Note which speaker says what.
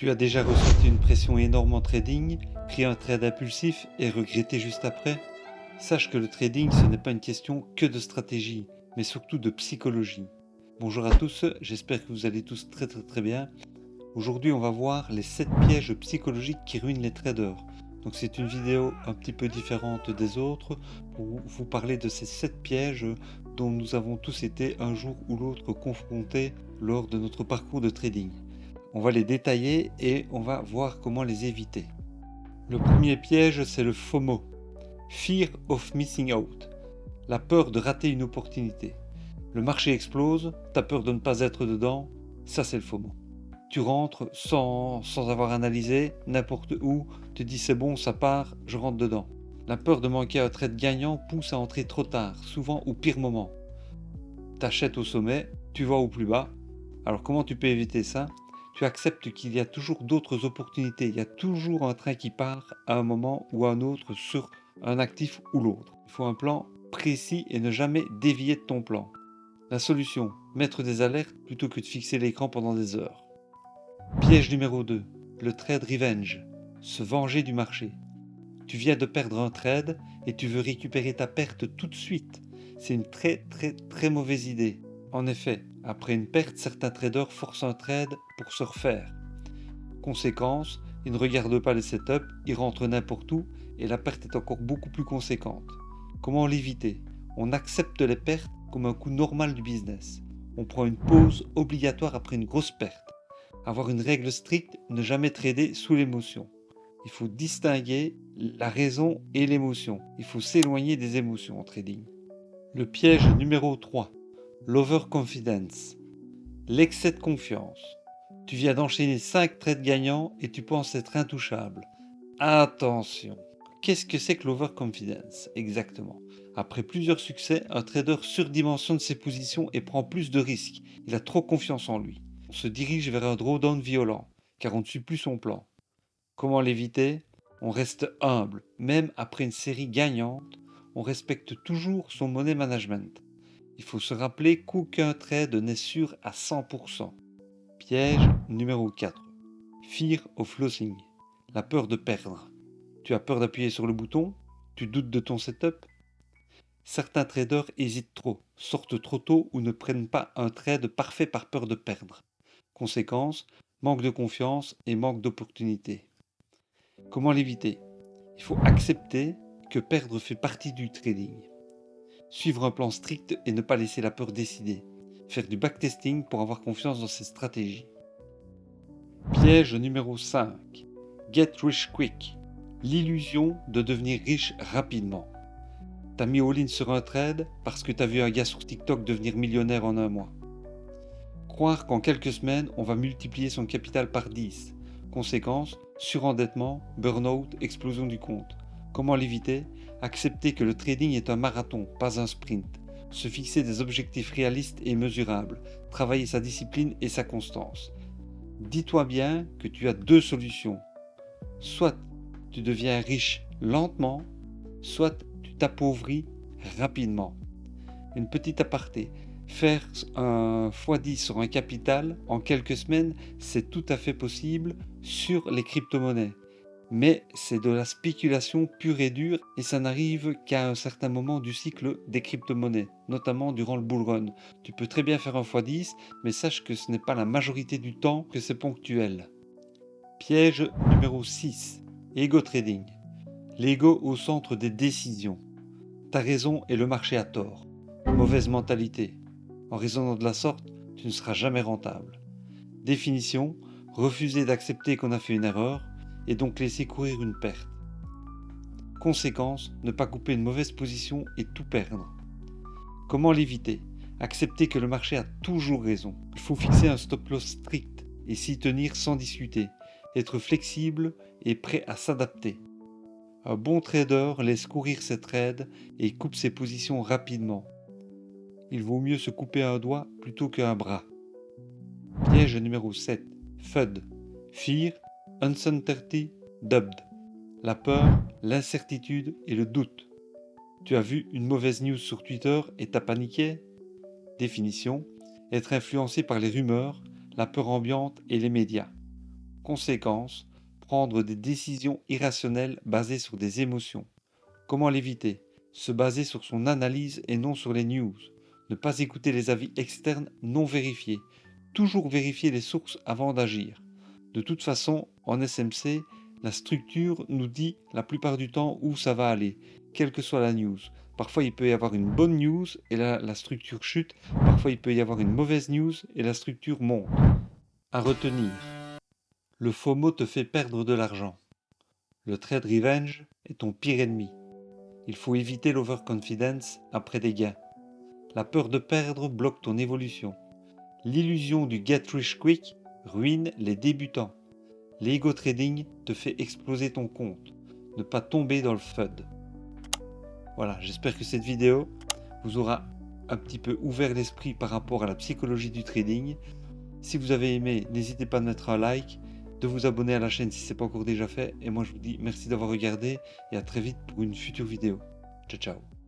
Speaker 1: Tu as déjà ressenti une pression énorme en trading, pris un trade impulsif et regretté juste après? Sache que le trading, ce n'est pas une question que de stratégie, mais surtout de psychologie. Bonjour à tous, j'espère que vous allez tous très bien. Aujourd'hui, on va voir les 7 pièges psychologiques qui ruinent les traders. Donc c'est une vidéo un petit peu différente des autres pour vous parler de ces 7 pièges dont nous avons tous été un jour ou l'autre confrontés lors de notre parcours de trading. On va les détailler et on va voir comment les éviter. Le premier piège, c'est le FOMO, Fear of Missing Out, la peur de rater une opportunité. Le marché explose, t'as peur de ne pas être dedans, ça c'est le FOMO. Tu rentres sans avoir analysé, n'importe où, te dis c'est bon, ça part, je rentre dedans. La peur de manquer un trade gagnant pousse à entrer trop tard, souvent au pire moment. T'achètes au sommet, tu vas au plus bas. Alors comment tu peux éviter ça? Tu acceptes qu'il y a toujours d'autres opportunités, il y a toujours un train qui part à un moment ou à un autre sur un actif ou l'autre. Il faut un plan précis et ne jamais dévier de ton plan. La solution, mettre des alertes plutôt que de fixer l'écran pendant des heures. Piège numéro 2, le trade revenge, se venger du marché. Tu viens de perdre un trade et tu veux récupérer ta perte tout de suite. C'est une très mauvaise idée. En effet, après une perte, certains traders forcent un trade pour se refaire. Conséquence, ils ne regardent pas les setups, ils rentrent n'importe où et la perte est encore beaucoup plus conséquente. Comment l'éviter? On accepte les pertes comme un coût normal du business. On prend une pause obligatoire après une grosse perte. Avoir une règle stricte, ne jamais trader sous l'émotion. Il faut distinguer la raison et l'émotion. Il faut s'éloigner des émotions en trading. Le piège numéro 3, l'overconfidence, l'excès de confiance. Tu viens d'enchaîner 5 trades gagnants et tu penses être intouchable. Attention! Qu'est-ce que c'est que l'overconfidence exactement? Après plusieurs succès, un trader surdimensionne ses positions et prend plus de risques. Il a trop confiance en lui. On se dirige vers un drawdown violent, car on ne suit plus son plan. Comment l'éviter? On reste humble, même après une série gagnante, on respecte toujours son money management. Il faut se rappeler qu'aucun trade n'est sûr à 100%. Piège numéro 4. Fear of losing, la peur de perdre. Tu as peur d'appuyer sur le bouton? Tu doutes de ton setup? Certains traders hésitent trop, sortent trop tôt ou ne prennent pas un trade parfait par peur de perdre. Conséquence, manque de confiance et manque d'opportunité. Comment l'éviter? Il faut accepter que perdre fait partie du trading. Suivre un plan strict et ne pas laisser la peur décider. Faire du backtesting pour avoir confiance dans ses stratégies. Piège numéro 5. Get rich quick. L'illusion de devenir riche rapidement. T'as mis all-in sur un trade parce que t'as vu un gars sur TikTok devenir millionnaire en un mois. Croire qu'en quelques semaines, on va multiplier son capital par 10. Conséquence, surendettement, burn-out, explosion du compte. Comment l'éviter? Accepter que le trading est un marathon, pas un sprint. Se fixer des objectifs réalistes et mesurables. Travailler sa discipline et sa constance. Dis-toi bien que tu as deux solutions. Soit tu deviens riche lentement, soit tu t'appauvris rapidement. Une petite aparté. Faire un x10 sur un capital en quelques semaines, c'est tout à fait possible sur les crypto-monnaies. Mais c'est de la spéculation pure et dure et ça n'arrive qu'à un certain moment du cycle des crypto-monnaies, notamment durant le bull run. Tu peux très bien faire un x10, mais sache que ce n'est pas la majorité du temps que c'est ponctuel. Piège numéro 6. Ego trading. L'ego au centre des décisions. Ta raison et le marché a tort. Mauvaise mentalité. En raisonnant de la sorte, tu ne seras jamais rentable. Définition, refuser d'accepter qu'on a fait une erreur et donc laisser courir une perte. Conséquence, ne pas couper une mauvaise position et tout perdre. Comment l'éviter? Accepter que le marché a toujours raison. Il faut fixer un stop loss strict et s'y tenir sans discuter. Être flexible et prêt à s'adapter. Un bon trader laisse courir ses trades et coupe ses positions rapidement. Il vaut mieux se couper un doigt plutôt qu'un bras. Piège numéro 7. FUD. Fear, Uncertainty, Doubt. La peur, l'incertitude et le doute. Tu as vu une mauvaise news sur Twitter et t'as paniqué? Définition. Être influencé par les rumeurs, la peur ambiante et les médias. Conséquence, prendre des décisions irrationnelles basées sur des émotions. Comment l'éviter? Se baser sur son analyse et non sur les news. Ne pas écouter les avis externes non vérifiés. Toujours vérifier les sources avant d'agir. De toute façon, en SMC, la structure nous dit la plupart du temps où ça va aller, quelle que soit la news. Parfois, il peut y avoir une bonne news et la structure chute. Parfois, il peut y avoir une mauvaise news et la structure monte. À retenir. Le FOMO te fait perdre de l'argent. Le trade revenge est ton pire ennemi. Il faut éviter l'overconfidence après des gains. La peur de perdre bloque ton évolution. L'illusion du get rich quick ruine les débutants. L'ego trading te fait exploser ton compte. Ne pas tomber dans le FUD. Voilà, j'espère que cette vidéo vous aura un petit peu ouvert l'esprit par rapport à la psychologie du trading. Si vous avez aimé, n'hésitez pas à mettre un like, de vous abonner à la chaîne si ce n'est pas encore déjà fait. Et moi je vous dis merci d'avoir regardé et à très vite pour une future vidéo. Ciao ciao.